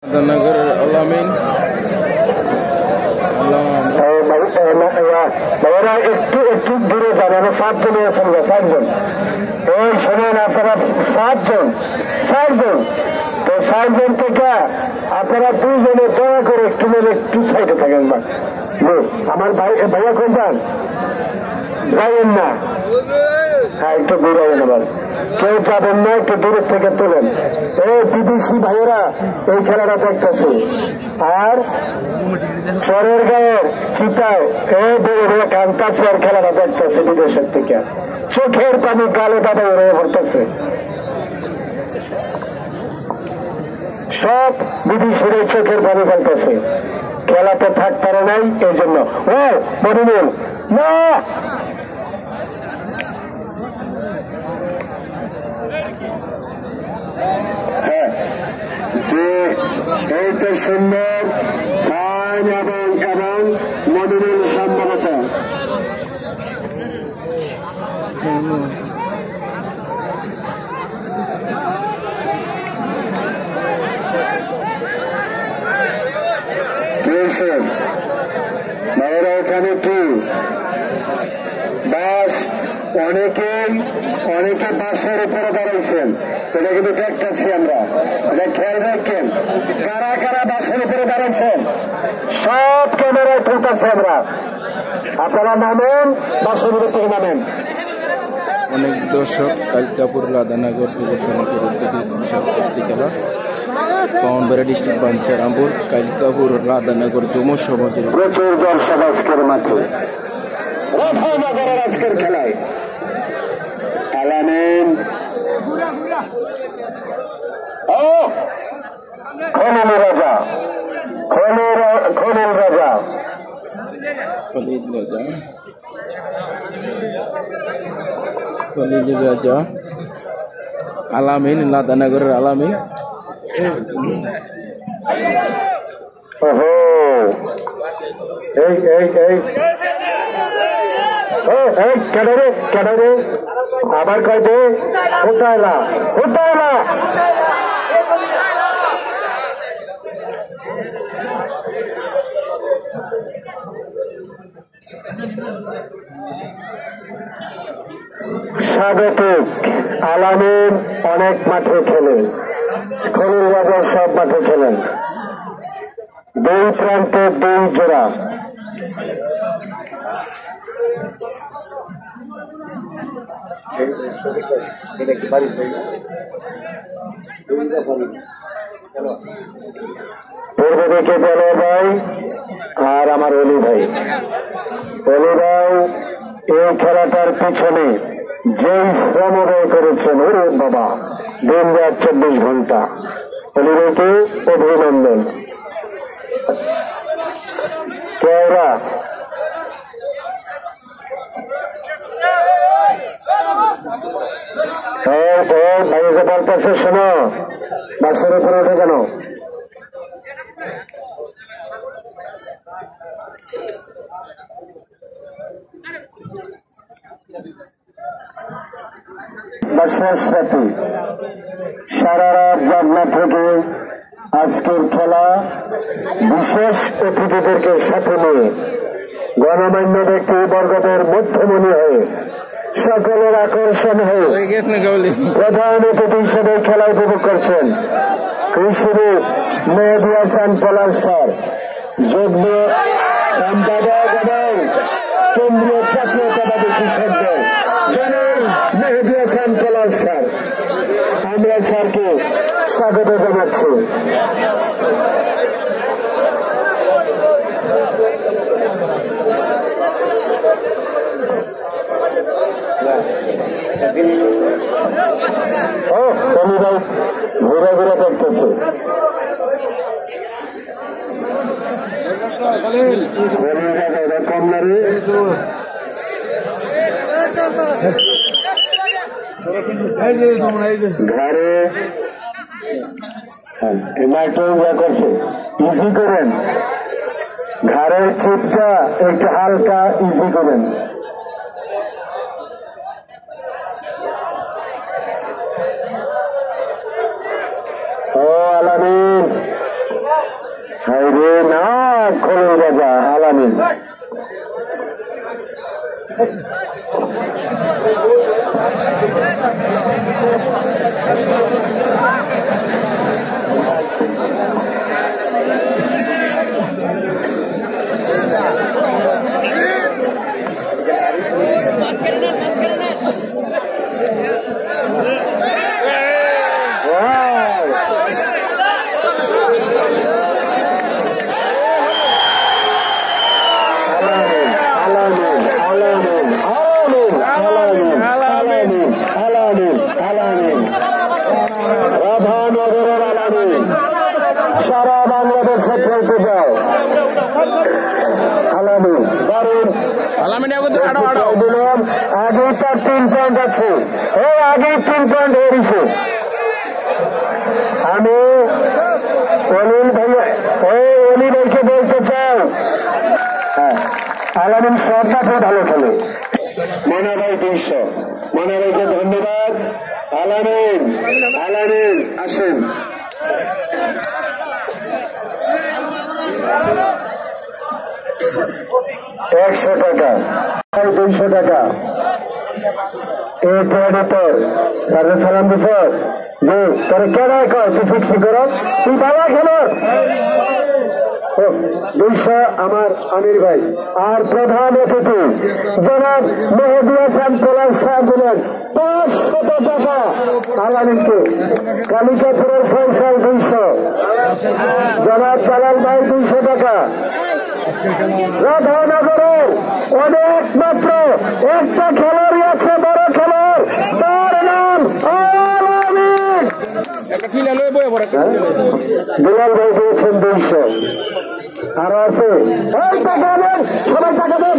রাধানগর আলামিন ভাইয়েরা একটু একটু দূরে যান। আমরা 7 জনে আছেন, 7 জন। এই শোনেন, আপনারা 7 জন, 4 জন, তো 4 জন থেকে আপনারা 2 জনে দয়া করে একটু মেলে একটু সাইডে থাকেন। আমার ভাইয়া কোন যান, যাইয়েন না, হ্যাঁ একটু ঘুরাইয়েন। আবার কেউ যাবেন না, একটু দূরের থেকে তোলেন। এই বিদেশি ভাইয়েরা এই খেলাটা দেখতেছে, আর চরের গায়ের চিতায় বেড়ে কান্তাছে আর খেলাটা দেখতেছে বিদেশের থেকে। চোখের পানি গালে দাদা রয়ে পড়তেছে। সব বিদেশির চোখের পানি ফেলতেছে, খেলাতে থাকতে পারে নাই এই জন্য। ও মনিমুল না, হ্যাঁ যে এইটা সুন্দর ফাইন এবং মনিমুল সম্ভবত ভাইয়েরা এখানে কি বাস, অনেকে বাসের উপরে দাঁড়াইছেন। এটা কিন্তু দেখতেছি আমরা, এটা খেয়াল রাখেন কারা কারা বাসের উপরে দাঁড়াইছেন। সব ক্যামেরায় তুলতেছি আমরা, আপনারা নামেন, বাসের উপর থেকে নামেন। অনেক দর্শক কালিকাপুর রাধানগর যুব সমিতির উদ্যোগে বিশাল কুস্তি খেলা পাউনবাড়ি ডিস্ট্রিক্ট বাঞ্চার রামপুর কালিকাপুর রাধানগর যুব সমিতির প্রচুর দর্শক আজকের মাঠে রাধানগরের আজকের খেলায়। আলামিন খলিল রাজা, খলিল রাজা আলামিন, রাধানগরের আলামিন। ওহো এই কেডারে আবার কয় দে কোথায় না স্বাগতিক। আলামিন অনেক মাঠে খেলেন, খলিল রাজার সব মাঠে খেলেন। 2 প্রান্তে 2 জোড়া। পূর্ব দিকে বলো ভাই আর আমার অলি ভাই এই খেলাটার পিছনে যে শ্রম ব্যয় করেছেন, ওরে বাবা, দিন রাত 24 ঘন্টা। অলি ভাইকে অভিনন্দন। কেওড়া ভাইকে বলতেছে, শোনো বাসের উপরে ওঠে কেন? বাসার সাথে সারা রাত জাগনা থেকে আজকের খেলা বিশেষ অতিথিদেরকে সাথে নিয়ে গণমান্য ব্যক্তি বর্গদের মধ্যমণি হয়ে সকলের আকর্ষণ হয়ে প্রধান অতিথি হিসেবে খেলা উপভোগ করছেন কৃষিবিদ মেহেদী হাসান পলাশ স্যার, যুগ্ম সম্পাদক এবং কেন্দ্রীয় জাতীয়তাবাদী কৃষক দল জনাব মেহেদী হাসান পলাশ স্যার। আমরা স্যারকে স্বাগত জানাচ্ছি। অলি ভাই ঘুরে দেখতেছে। কমলারে ঘরে একটু করছে, ইজি করেন, ঘরের চিপটা একটু হালকা ইজি করেন। ও আলামিন সারা বাংলাদেশে খেলতে যাও আলামিন দারুন দিলাম আগেই তার 3 পয়েন্ট আছে এই আগেই 3 পয়েন্ট হয়েছে আমি অনিল ভাইকে বলতে চাই হ্যাঁ আলামিন সবটা ভালো খেলে মনা ভাই 200 মনা ভাইকে ধন্যবাদ আলামিন আসেন $100 $200 এই প্রডিটর সার্ভিস সালাম দিছ যে তোর কেন কয় তুই ফিক্সি কর তুই বাবা খেলোর 200 আমার আমির ভাই আর প্রধান অতিথি জনাব মেহেদিয়া সাম্পলার সাহেব দিলেন 500 টাকা আলামিনকে কালিকাপুরের ফয়সাল 200 জনাব জালাল ভাই 200 টাকা রাধানগরের অনেক মাত্র একটা খেলোয়াড়ই আছে বড় খেলোয়াড় তার নাম আলামিন বিলাল ভাই দিয়েছেন 200 আরো আছে এই টাকা দেন সবাই টাকা দেন